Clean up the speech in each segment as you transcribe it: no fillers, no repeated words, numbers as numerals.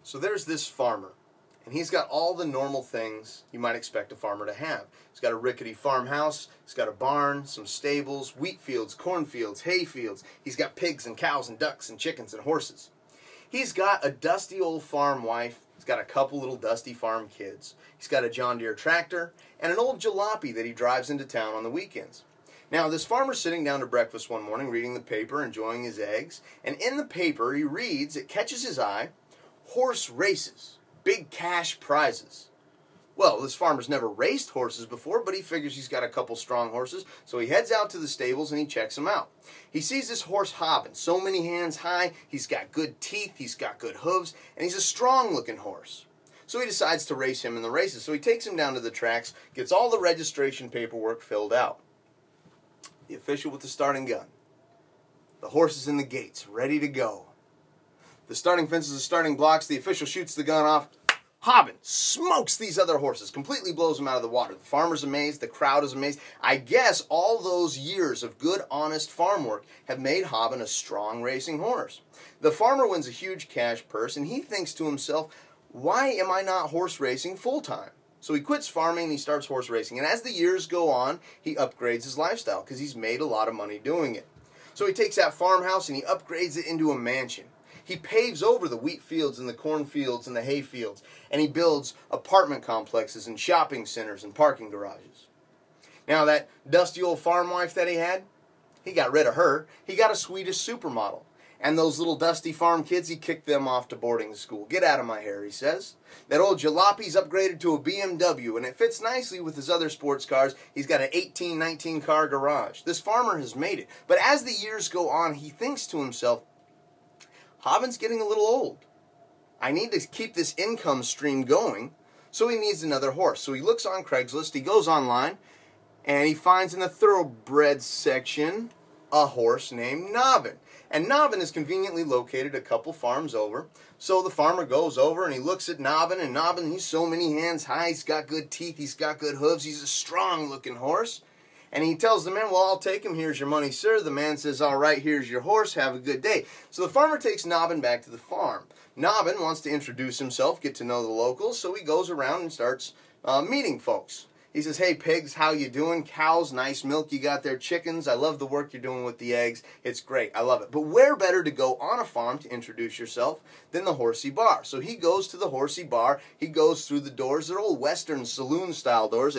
So there's this farmer, and he's got all the normal things you might expect a farmer to have. He's got a rickety farmhouse, he's got a barn, some stables, wheat fields, cornfields, hay fields. He's got pigs and cows and ducks and chickens and horses. He's got a dusty old farm wife. He's got a couple little dusty farm kids. He's got a John Deere tractor and an old jalopy that he drives into town on the weekends. Now, this farmer's sitting down to breakfast one morning, reading the paper, enjoying his eggs, and in the paper he reads, it catches his eye, horse races, big cash prizes. Well, this farmer's never raced horses before, but he figures he's got a couple strong horses, so he heads out to the stables and he checks them out. He sees this horse Hobbin, so many hands high, he's got good teeth, he's got good hooves, and he's a strong-looking horse. So he decides to race him in the races. So he takes him down to the tracks, gets all the registration paperwork filled out. The official with the starting gun. The horse is in the gates, ready to go. The starting fences are starting blocks. The official shoots the gun off. Hobbin smokes these other horses, completely blows them out of the water. The farmer's amazed. The crowd is amazed. I guess all those years of good, honest farm work have made Hobbin a strong racing horse. The farmer wins a huge cash purse, and he thinks to himself, why am I not horse racing full-time? So he quits farming and he starts horse racing. And as the years go on, he upgrades his lifestyle because he's made a lot of money doing it. So he takes that farmhouse and he upgrades it into a mansion. He paves over the wheat fields and the corn fields and the hay fields, and he builds apartment complexes and shopping centers and parking garages. Now that dusty old farm wife that he had, he got rid of her. He got a Swedish supermodel. And those little dusty farm kids, he kicked them off to boarding school. Get out of my hair, he says. That old jalopy's upgraded to a BMW, and it fits nicely with his other sports cars. He's got an 18, 19 car garage. This farmer has made it. But as the years go on, he thinks to himself, Hobbin's getting a little old. I need to keep this income stream going, so he needs another horse. So he looks on Craigslist, he goes online, and he finds in the thoroughbred section a horse named Nobbin. And Nobbin is conveniently located a couple farms over. So the farmer goes over and he looks at Nobbin, and Nobbin, he's so many hands high, he's got good teeth, he's got good hooves, he's a strong-looking horse. And he tells the man, well, I'll take him, here's your money, sir. The man says, all right, here's your horse, have a good day. So the farmer takes Nobbin back to the farm. Nobbin wants to introduce himself, get to know the locals, so he goes around and starts meeting folks. He says, hey, pigs, how you doing? Cows, nice milk you got there. Chickens, I love the work you're doing with the eggs. It's great, I love it. But where better to go on a farm to introduce yourself than the horsey bar? So he goes to the horsey bar. He goes through the doors. They're old Western saloon-style doors.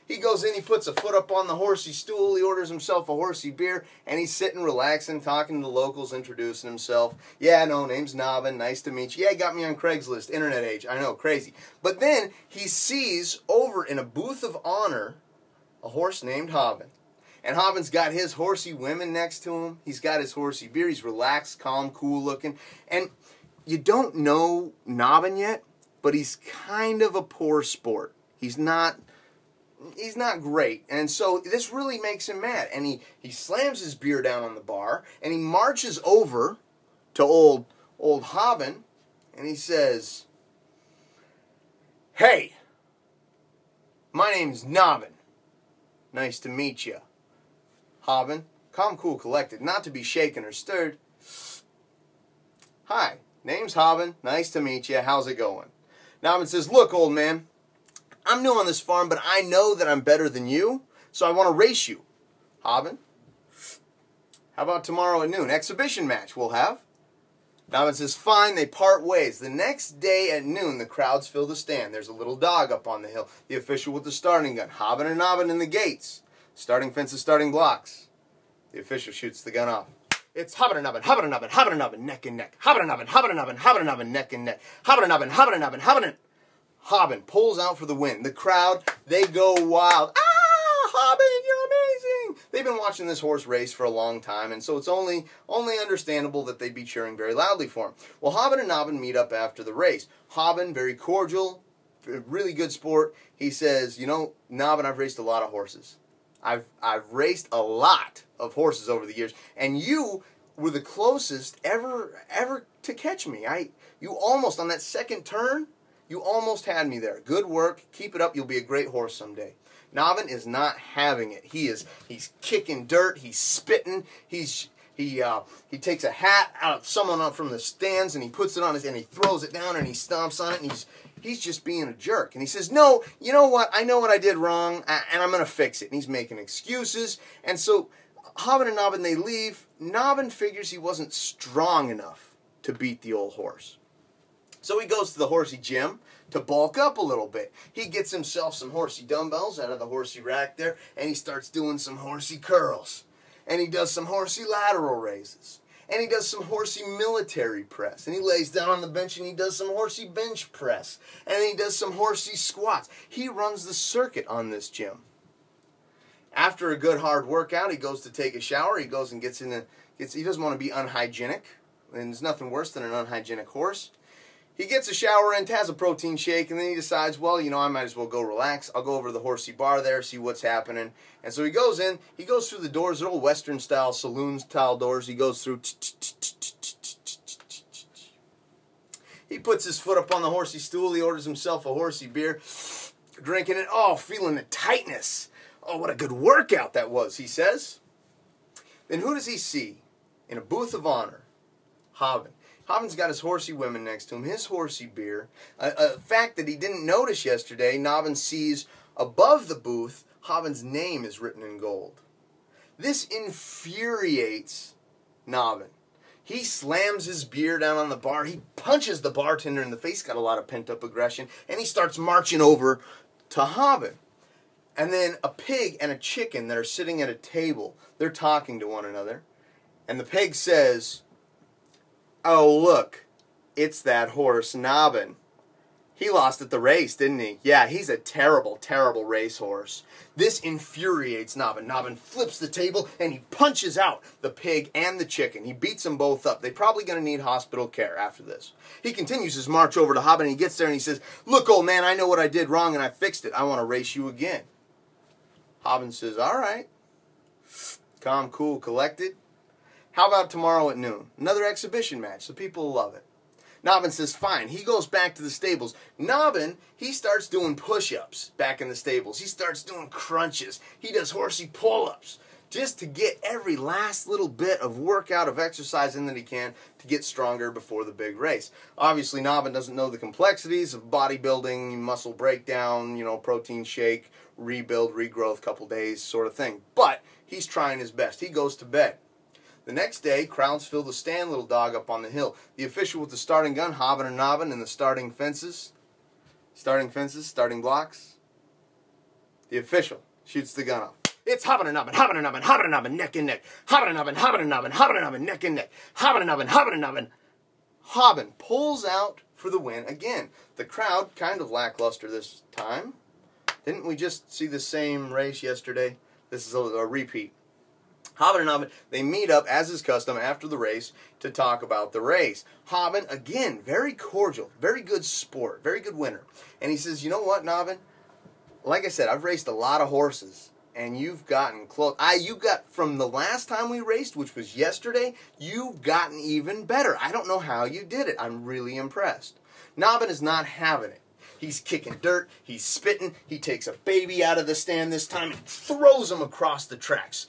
He goes in, he puts a foot up on the horsey stool, he orders himself a horsey beer, and he's sitting, relaxing, talking to the locals, introducing himself. Yeah, no, name's Nobbin, nice to meet you. Yeah, he got me on Craigslist, internet age, I know, crazy. But then he sees over in a booth of honor a horse named Hobbin. And Hobbin's got his horsey women next to him. He's got his horsey beer, he's relaxed, calm, cool looking. And you don't know Nobbin yet, but he's kind of a poor sport. He's not great, and so this really makes him mad, and he slams his beer down on the bar, and he marches over to old Hobbin, and he says, hey, my name's Nobbin, nice to meet you. Hobbin, calm, cool, collected, not to be shaken or stirred. Hi, name's Hobbin, nice to meet you, how's it going? Nobbin says, look, old man, I'm new on this farm, but I know that I'm better than you, so I want to race you. Hobbin, how about tomorrow at noon? Exhibition match we'll have. Nobbin says, fine, they part ways. The next day at noon, the crowds fill the stand. There's a little dog up on the hill. The official with the starting gun. Hobbin and Nobbin in the gates. Starting fences, starting blocks. The official shoots the gun off. It's Hobbin and Nobbin, Hobbin and Nobbin, Hobbin and Nobbin, neck and neck. Hobbin and Nobbin, Hobbin and Nobbin, Hobbin and Nobbin, neck and neck. Hobbin and Nobbin, Hobbin and Nobbin, Hobbin and... Hobbin pulls out for the win. The crowd, they go wild. Ah, Hobbin, you're amazing! They've been watching this horse race for a long time, and so it's only understandable that they'd be cheering very loudly for him. Well, Hobbin and Nobbin meet up after the race. Hobbin, very cordial, really good sport. He says, you know, Nobbin, I've raced a lot of horses. I've raced a lot of horses over the years, and you were the closest ever to catch me. You almost, on that second turn, you almost had me there. Good work. Keep it up. You'll be a great horse someday. Nobbin is not having it. He's kicking dirt. He's spitting. He takes a hat out of someone up from the stands and he puts it on his, and he throws it down and he stomps on it, and he's just being a jerk. And he says, no, you know what? I know what I did wrong, and I'm going to fix it. And he's making excuses. And so Hobbin and Nobbin, they leave. Nobbin figures he wasn't strong enough to beat the old horse. So he goes to the horsey gym to bulk up a little bit. He gets himself some horsey dumbbells out of the horsey rack there, and he starts doing some horsey curls. And he does some horsey lateral raises. And he does some horsey military press. And he lays down on the bench and he does some horsey bench press. And then he does some horsey squats. He runs the circuit on this gym. After a good hard workout, he goes to take a shower. He goes and gets in he doesn't want to be unhygienic. And there's nothing worse than an unhygienic horse. He gets a shower and has a protein shake, and then he decides, well, you know, I might as well go relax. I'll go over to the horsey bar there, see what's happening. And so he goes in. He goes through the doors, they're old Western-style saloon-style doors. He goes through. He puts his foot up on the horsey stool. He orders himself a horsey beer, drinking it. Oh, feeling the tightness. Oh, what a good workout that was, he says. Then who does he see in a booth of honor? Hobbin. Hobbin's got his horsey women next to him, his horsey beer. A fact that he didn't notice yesterday, Nobbin sees above the booth, Hobbin's name is written in gold. This infuriates Nobbin. He slams his beer down on the bar. He punches the bartender in the face, got a lot of pent-up aggression, and he starts marching over to Hobbin. And then a pig and a chicken that are sitting at a table, they're talking to one another. And the pig says, oh, look, it's that horse, Nobbin. He lost at the race, didn't he? Yeah, he's a terrible, terrible racehorse. This infuriates Nobbin. Nobbin flips the table and he punches out the pig and the chicken. He beats them both up. They're probably going to need hospital care after this. He continues his march over to Hobbin and he gets there and he says, look, old man, I know what I did wrong and I fixed it. I want to race you again. Hobbin says, all right. Calm, cool, collected. How about tomorrow at noon? Another exhibition match. The people will love it. Nobbin says, fine. He goes back to the stables. Nobbin, he starts doing push-ups back in the stables. He starts doing crunches. He does horsey pull-ups just to get every last little bit of workout, of exercise in that he can to get stronger before the big race. Obviously, Nobbin doesn't know the complexities of bodybuilding, muscle breakdown, you know, protein shake, rebuild, regrowth, couple days sort of thing. But he's trying his best. He goes to bed. The next day, crowds fill the stand, little dog up on the hill. The official with the starting gun, Hobbin and Nobbin, and the starting fences, starting blocks. The official shoots the gun off. It's Hobbin and Nobbin, Hobbin and Nobbin, Hobbin and Nobbin, neck and neck. Hobbin and Nobbin, Hobbin and Nobbin, Hobbin and Nobbin, neck and neck. Hobbin and Nobbin, Hobbin and Nobbin. Hobbin pulls out for the win again. The crowd, kind of lackluster this time. Didn't we just see the same race yesterday? This is a repeat. Hobbin and Nobbin, they meet up, as is custom, after the race to talk about the race. Hobbin, again, very cordial, very good sport, very good winner. And he says, you know what, Nobbin? Like I said, I've raced a lot of horses, and you've gotten close. You got, from the last time we raced, which was yesterday, you've gotten even better. I don't know how you did it. I'm really impressed. Nobbin is not having it. He's kicking dirt, he's spitting, he takes a baby out of the stand this time and throws him across the tracks.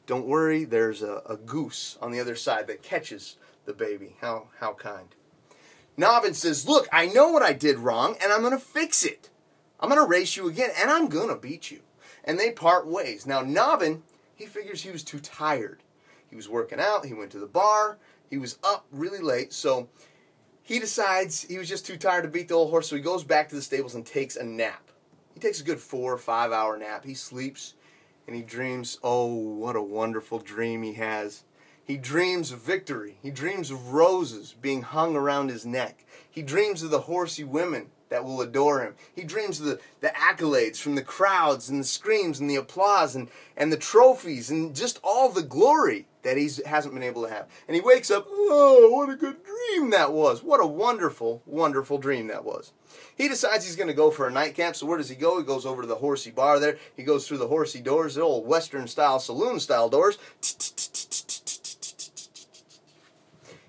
Don't worry, there's a goose on the other side that catches the baby. How kind. Nobbin says, look, I know what I did wrong, and I'm going to fix it. I'm going to race you again, and I'm going to beat you. And they part ways. Now, Nobbin, he figures he was too tired. He was working out, he went to the bar, he was up really late, so he decides he was just too tired to beat the old horse, so he goes back to the stables and takes a nap. He takes a good 4 or 5 hour nap. He sleeps. And he dreams, oh, what a wonderful dream he has. He dreams of victory. He dreams of roses being hung around his neck. He dreams of the horsey women that will adore him. He dreams of the accolades from the crowds and the screams and the applause and the trophies and just all the glory that he hasn't been able to have. And he wakes up, oh, what a good dream that was. What a wonderful, wonderful dream that was. He decides he's going to go for a nightcap, so where does he go? He goes over to the horsey bar there. He goes through the horsey doors, the old Western-style, saloon-style doors.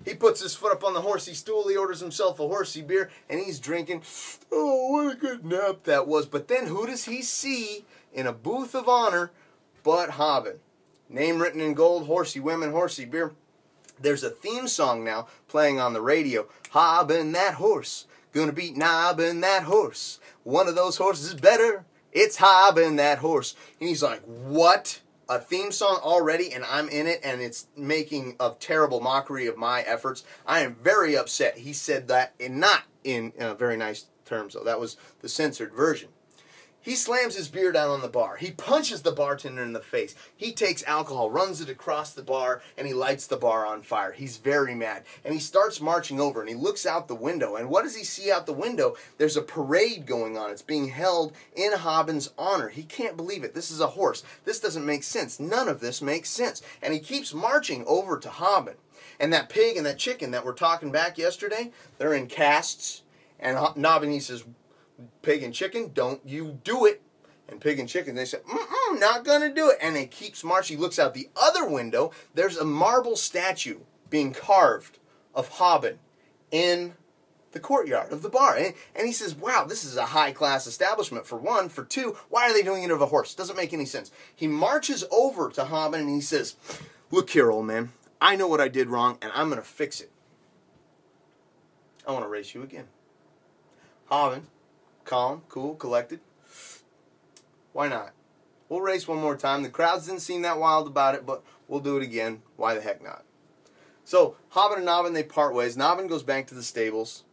He puts his foot up on the horsey stool. He orders himself a horsey beer, and he's drinking. Oh, what a good nap that was. But then who does he see in a booth of honor but Hobbin? Name written in gold, horsey women, horsey beer. There's a theme song now playing on the radio. Hobbin that horse, gonna beat Nobbin that horse. One of those horses is better, it's Hobbin that horse. And he's like, what? A theme song already, and I'm in it, and it's making a terrible mockery of my efforts. I am very upset. He said that, and not in very nice terms, though. That was the censored version. He slams his beer down on the bar. He punches the bartender in the face. He takes alcohol, runs it across the bar, and he lights the bar on fire. He's very mad. And he starts marching over, and he looks out the window. And what does he see out the window? There's a parade going on. It's being held in Hobbin's honor. He can't believe it. This is a horse. This doesn't make sense. None of this makes sense. And he keeps marching over to Hobbin. And that pig and that chicken that were talking back yesterday, they're in casts. And Nobbin, he says, pig and chicken, don't you do it. And pig and chicken, they say, not gonna do it. And he keeps marching. He looks out the other window. There's a marble statue being carved of Hobbin in the courtyard of the bar. And he says, wow, this is a high-class establishment, for one. For two, why are they doing it of a horse? Doesn't make any sense. He marches over to Hobbin and he says, look here, old man. I know what I did wrong, and I'm gonna fix it. I want to race you again. Hobbin, calm, cool, collected. Why not? We'll race one more time. The crowds didn't seem that wild about it, but we'll do it again. Why the heck not? So, Hobbin and Nobbin, they part ways. Nobbin goes back to the stables.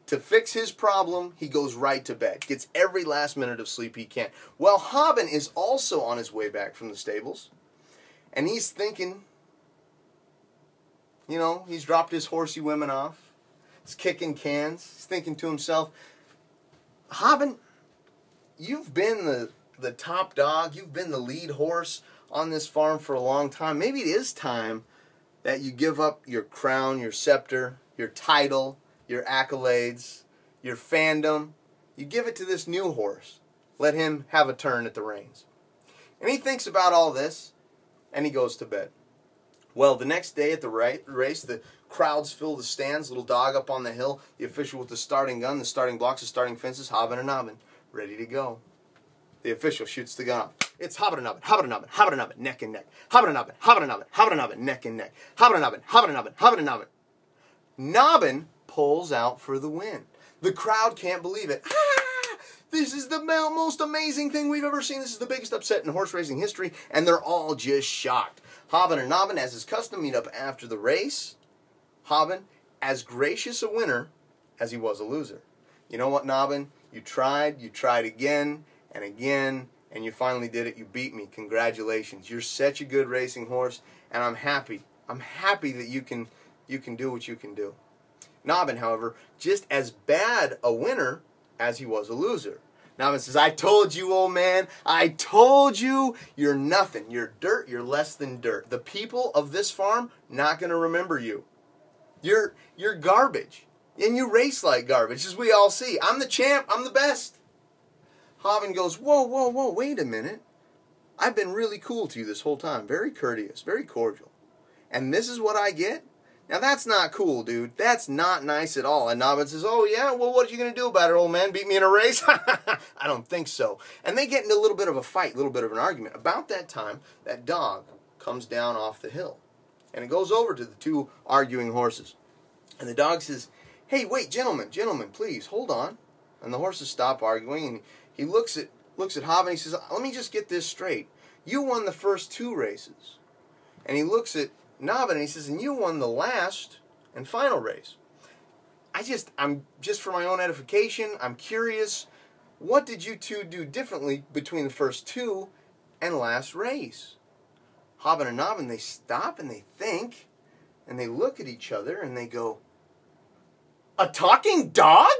To fix his problem, he goes right to bed. Gets every last minute of sleep he can. Well, Hobbin is also on his way back from the stables. And he's thinking, you know, he's dropped his horsey women off. He's kicking cans. He's thinking to himself, Hobbin, you've been the top dog. You've been the lead horse on this farm for a long time. Maybe it is time that you give up your crown, your scepter, your title, your accolades, your fandom. You give it to this new horse. Let him have a turn at the reins. And he thinks about all this, and he goes to bed. Well, the next day at the race, the crowds fill the stands, little dog up on the hill, the official with the starting gun, the starting blocks, the starting fences, Hobbin and Nobbin, ready to go. The official shoots the gun off. It's Hobbin and Nobbin, Hobbin and Nobbin, Hobbin and Nobbin, neck and neck. Hobbin and Nobbin, Hobbin and Nobbin, Hobbin and Nobbin, neck and neck. Hobbin and Nobbin, Hobbin and Nobbin, Hobbin and Nobbin. Nobbin pulls out for the win. The crowd can't believe it. Ah! This is the most amazing thing we've ever seen. This is the biggest upset in horse racing history, and they're all just shocked. Hobbin and Nobbin, as is custom, meet up after the race. Hobbin, as gracious a winner as he was a loser. You know what, Nobbin? You tried again, and you finally did it. You beat me. Congratulations. You're such a good racing horse, and I'm happy. I'm happy that you can do what you can do. Nobbin, however, just as bad a winner as he was a loser. Nobbin says, I told you, old man. I told you. You're nothing. You're dirt. You're less than dirt. The people of this farm not going to remember you. You're garbage. And you race like garbage, as we all see. I'm the champ. I'm the best. Hobbin goes, whoa, whoa, whoa, wait a minute. I've been really cool to you this whole time. Very courteous. Very cordial. And this is what I get? Now, that's not cool, dude. That's not nice at all. And Nobbin says, oh, yeah? Well, what are you going to do about it, old man? Beat me in a race? I don't think so. And they get into a little bit of a fight, a little bit of an argument. About that time, that dog comes down off the hill. And it goes over to the two arguing horses. And the dog says, hey, wait, gentlemen, please, hold on. And the horses stop arguing, and he looks at Hobbin, and he says, let me just get this straight. You won the first two races. And he looks at Nobbin, and he says, and you won the last and final race. I'm just for my own edification, I'm curious, what did you two do differently between the first two and last race? Hobbin and Nobbin, they stop and they think, and they look at each other and they go, a talking dog?